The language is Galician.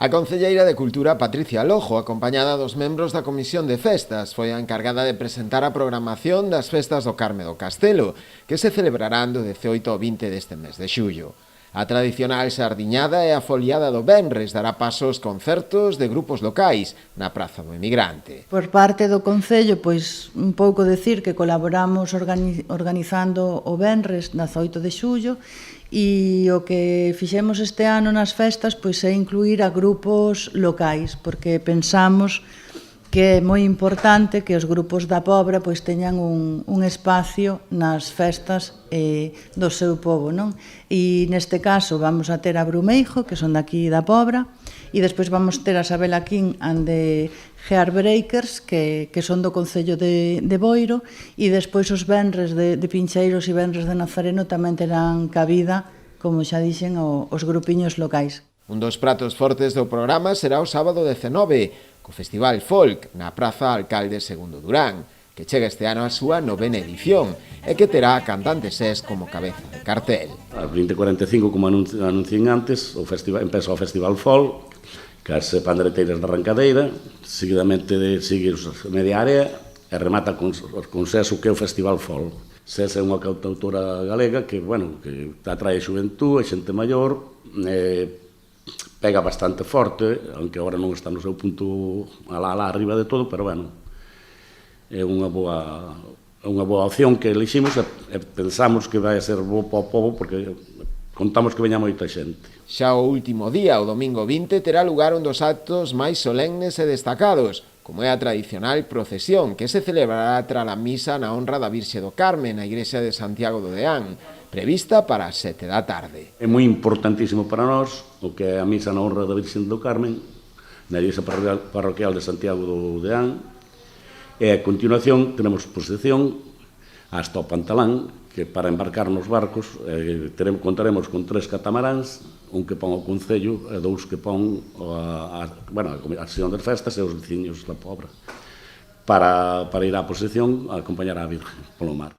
A concelleira de Cultura, Patricia Lojo, acompañada dos membros da Comisión de Festas, foi a encargada de presentar a programación das Festas do Carme do Castelo, que se celebrarán do 18 ao 20 deste mes de xullo. A tradicional sardiñada e a foliada do venres dará paso aos concertos de grupos locais na Praza do Emigrante. Por parte do Concello, pois un pouco decir que colaboramos organizando o venres 18 de xullo e o que fixemos este ano nas festas pois é incluir a grupos locais, porque pensamos que é moi importante que os grupos da Pobra pois teñan un espacio nas festas do seu pobo, non? E neste caso vamos a ter a Brumeijo, que son daqui da Pobra, e despois vamos ter a Sabela King and the Heartbreakers, que son do Concello de Boiro, e despois os venres de Pincheiros e venres de Nazareno tamén terán cabida, como xa dixen, os grupiños locais. Un dos pratos fortes do programa será o sábado 19, co Festival Folk na Praza Alcalde II Durán, que chega este ano a súa 9ª edición e que terá a cantante SES como cabeza de cartel. A 20:45, como anunciei antes, empeza o Festival Folk, que as pandereteiras de arrancadeira, seguidamente sigue a media área e remata con SES o que é o Festival Folk. SES é unha cantautora galega que, bueno, que atrae a xuventud, a xente maior, pega bastante forte, aunque agora non está no seu punto alá arriba de todo, pero, bueno, é unha boa opción que eliximos e pensamos que vai ser bo para o povo porque contamos que veña moita xente. Xa o último día, o domingo 20, terá lugar un dos actos máis solemnes e destacados, como é a tradicional procesión, que se celebrará tras a misa na honra da Virxe do Carme na igrexa de Santiago do Deán, prevista para as 7 da tarde. É moi importantísimo para nós o que é a misa na honra da Virxe do Carmen na igrexa parroquial de Santiago do Deán, e a continuación tenemos procesión hasta o Pantalán, que para embarcar nos barcos contaremos con 3 catamaráns, un que pon o Concello e 2 que pon a Asociación das Festas e os veciños da Pobra, para ir á procesión a acompañar a Virgen polo mar.